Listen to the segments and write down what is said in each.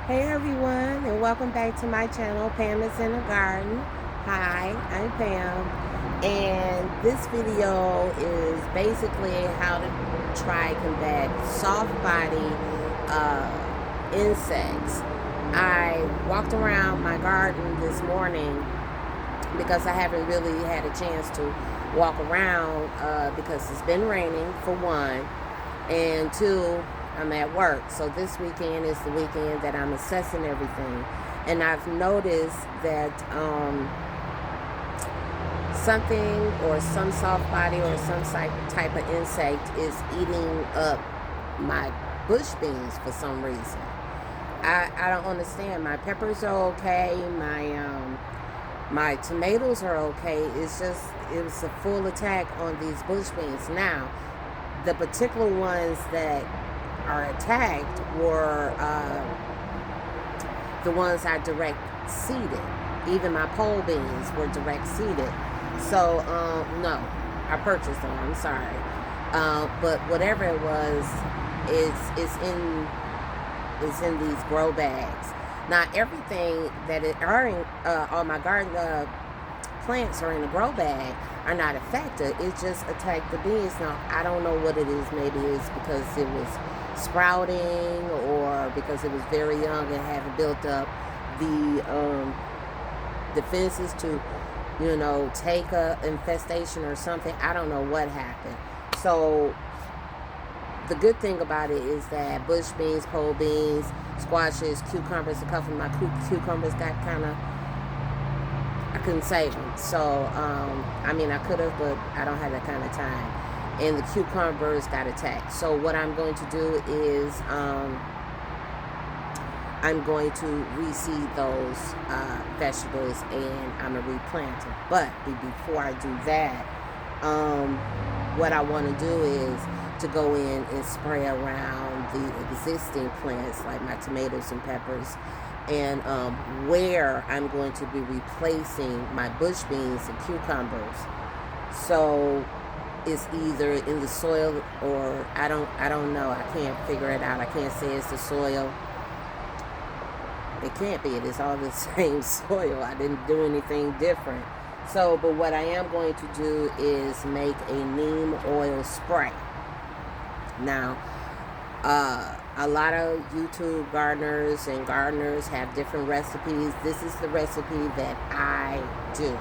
Hey everyone, and welcome back to my channel, Pam is in the Garden. Hi, I'm Pam, and this video is basically how to try combat soft body insects. I walked around my garden this morning because I haven't really had a chance to walk around because it's been raining for one, and two, I'm at work. So this weekend is the weekend that I'm assessing everything. And I've noticed that something or some soft body or some type of insect is eating up my bush beans for some reason. I don't understand. My peppers are okay. My tomatoes are okay. It's just, it was a full attack on these bush beans. Now, the particular ones that are attacked were the ones I direct seeded. Even my pole beans were direct seeded. So no, I purchased them. I'm sorry, but whatever it was, it's in these grow bags. Not everything that are in all my garden plants are in the grow bag are not affected. It just attacked the beans. Now I don't know what it is. Maybe it's because it was sprouting, or because it was very young and hadn't built up the defenses to, take a infestation or something. I don't know what happened. So the good thing about it is that bush beans, pole beans, squashes, cucumbers, a couple of my cucumbers got kind of, I couldn't save them. So I mean, I could have, but I don't have that kind of time. And the cucumbers got attacked. So what I'm going to do is I'm going to reseed those vegetables, and I'm going to replant them. But before I do that, what I want to do is to go in and spray around the existing plants, like my tomatoes and peppers, and where I'm going to be replacing my bush beans and cucumbers. So it's either in the soil, or I don't know. I can't figure it out. I can't say it's the soil. It can't be. It is all the same soil. I didn't do anything different. So, but what I am going to do is make a neem oil spray. Now, a lot of YouTube gardeners and gardeners have different recipes. This is the recipe that I do.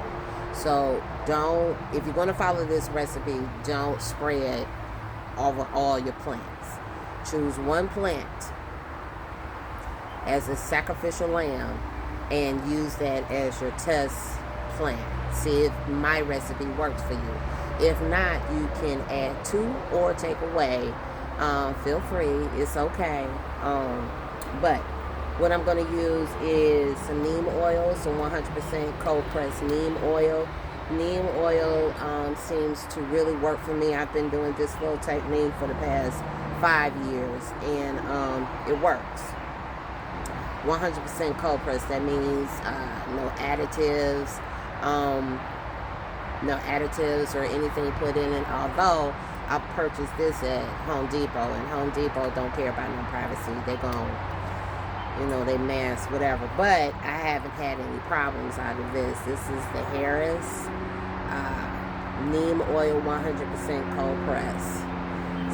So don't, if you're going to follow this recipe, don't spray it over all your plants. Choose one plant as a sacrificial lamb and use that as your test plant. See if my recipe works for you. If not, you can add to or take away. Feel free, it's okay. But what I'm going to use is some neem oil, some 100% cold pressed neem oil. Neem oil seems to really work for me. I've been doing this little technique for the past 5 years, and it works. 100% cold pressed. That means no additives, or anything put in it. Although I purchased this at Home Depot, and Home Depot don't care about no privacy. They gon', they mask, whatever. But I haven't had any problems out of this. This is the Harris Neem Oil 100% cold press.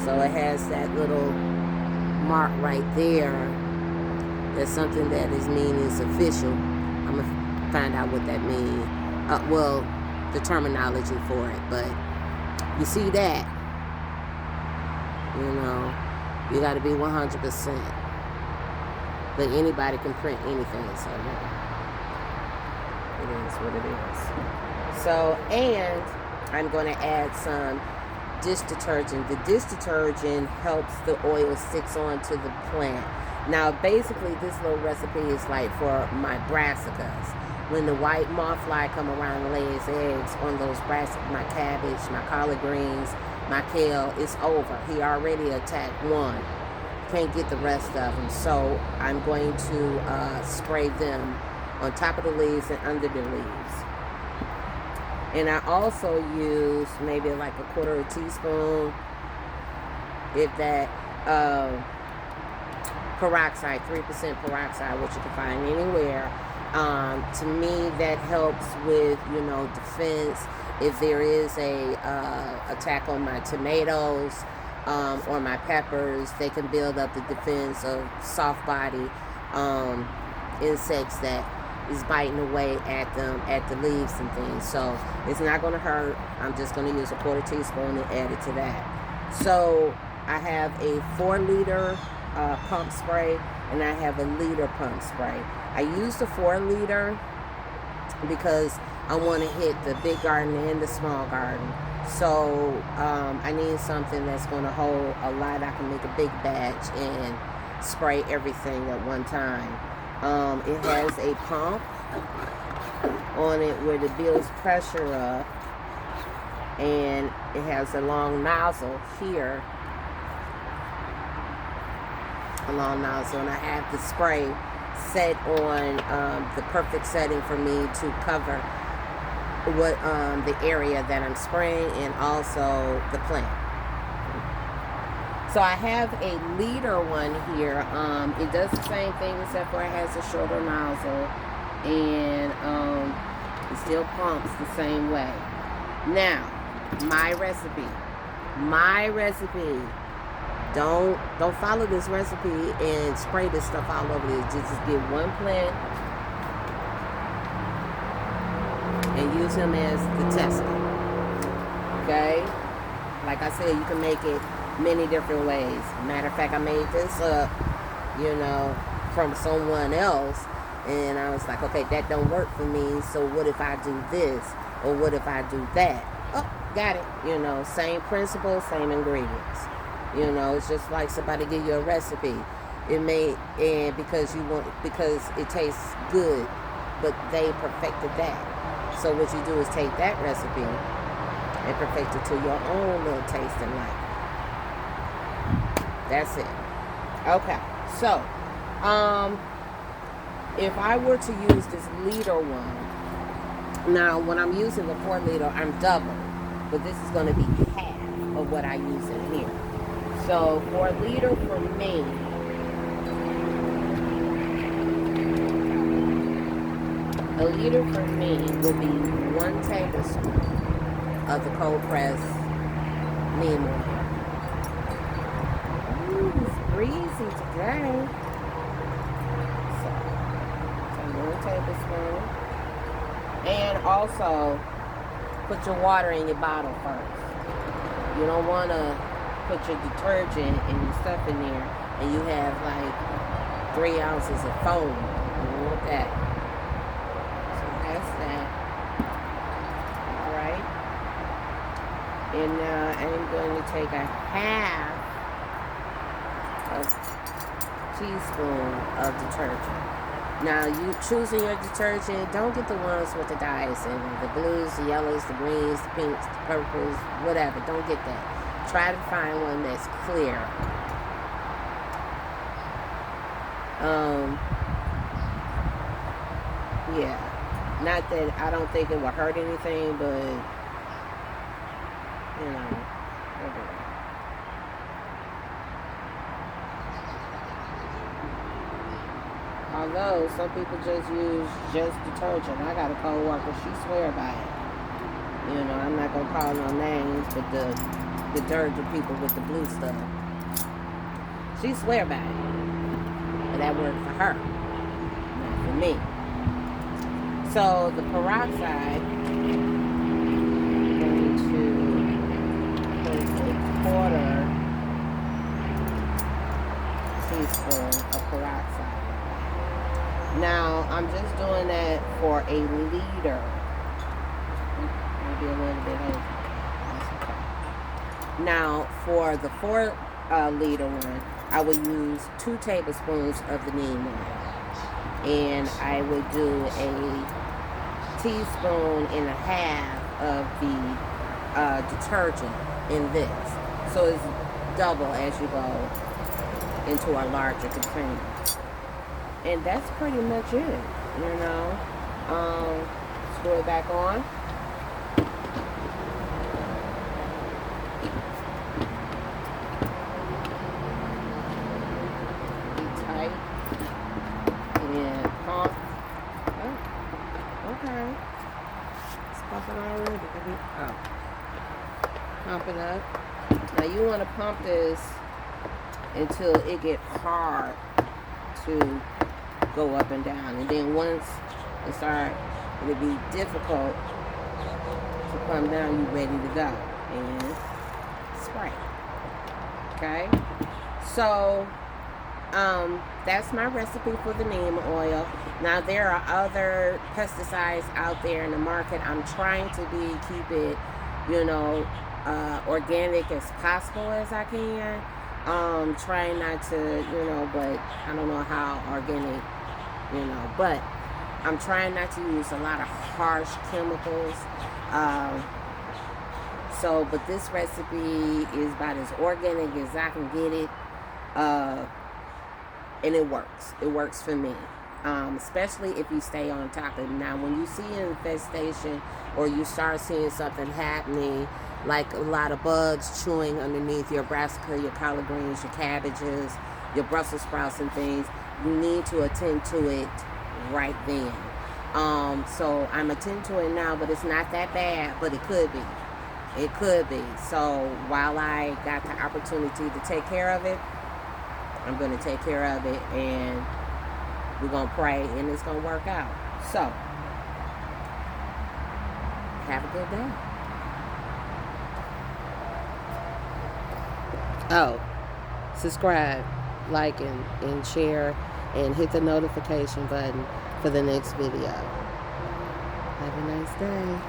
So it has that little mark right there. There's something that is official. I'm going to find out what that means. Well, the terminology for it. But you see that. You got to be 100%. But anybody can print anything, so it is what it is. So, and I'm going to add some dish detergent. The dish detergent helps the oil sticks onto the plant. Now, basically, this little recipe is like for my brassicas. When the white mothfly come around and lay its eggs on those brassicas, my cabbage, my collard greens, my kale, it's over. He already attacked one. Can't get the rest of them. So I'm going to spray them on top of the leaves and under the leaves. And I also use maybe like a quarter of a teaspoon, if that, peroxide, 3% peroxide, which you can find anywhere. To me, that helps with, defense. If there is a attack on my tomatoes or my peppers, they can build up the defense of soft body insects that is biting away at them, at the leaves and things. So it's not going to hurt. I'm just going to use a 1/4 teaspoon and add it to that. So I have a 4-liter pump spray, and I have a liter pump spray. I use the 4-liter because I want to hit the big garden and the small garden. So I need something that's going to hold a lot. I can make a big batch and spray everything at one time. It has a pump on it where it builds pressure up, and it has a long nozzle here. A long nozzle, and I have the spray set on the perfect setting for me to cover what the area that I'm spraying and also the plant. So I have a liter one here. It does the same thing except for it has a shorter nozzle, and it still pumps the same way. Now, my recipe. Don't follow this recipe and spray this stuff all over it. Just get one plant and use him as the tester. Okay? Like I said, you can make it many different ways. Matter of fact, I made this up, from someone else, and I was like, okay, that don't work for me, so what if I do this, or what if I do that? Oh, got it. Same principle, same ingredients. It's just like somebody give you a recipe. Because it tastes good, but they perfected that. So what you do is take that recipe and perfect it to your own little taste and like. That's it. Okay. So, if I were to use this liter one, now when I'm using the 4-liter, I'm double, but this is going to be half of what I use in here. So for a liter for me, would be 1 tablespoon of the cold pressed neem oil. Ooh, it's breezy today. So 1 tablespoon. And also put your water in your bottle first. You don't want to put your detergent and your stuff in there and you have like 3 ounces of foam. You don't want that. So that's that. Alright. And now I'm going to take a half a teaspoon of detergent. Now, you choosing your detergent, don't get the ones with the dyes in them. The blues, the yellows, the greens, the pinks, the purples, whatever. Don't get that. Try to find one that's clear. Yeah. Not that I don't think it will hurt anything, but, whatever. Although some people just use detergent. I got a co-worker, she swear by it. I'm not going to call no names, but the detergent people with the blue stuff. She swear by it. But that worked for her, not for me. So the peroxide, I'm going to put a 1/4 teaspoon of peroxide. Now, I'm just doing that for a liter. Maybe a little bit over. Now, for the 4-liter one, I would use 2 tablespoons of the neem oil. And I would do a teaspoon and a half of the detergent in this. So it's double as you go into a larger container. And that's pretty much it, Screw it back on. Be pumping already? Oh. Pump it up. Now you want to pump this until it get hard to go up and down. And then once it start, it'll be difficult to pump down, you ready to go. And spray. Okay? So, that's my recipe for the neem oil. Now there are other pesticides out there in the market. I'm trying to keep it, organic as possible as I can. Trying not to, but I don't know how organic, but I'm trying not to use a lot of harsh chemicals. But this recipe is about as organic as I can get it. And it works. It works for me. Especially if you stay on top of it. Now, when you see an infestation or you start seeing something happening, like a lot of bugs chewing underneath your brassica, your collard greens, your cabbages, your Brussels sprouts and things, you need to attend to it right then. So I'm attending to it now, but it's not that bad, but it could be. It could be. So while I got the opportunity to take care of it, I'm going to take care of it, and we're going to pray, and it's going to work out. So, have a good day. Oh, subscribe, like, and share, and hit the notification button for the next video. Have a nice day.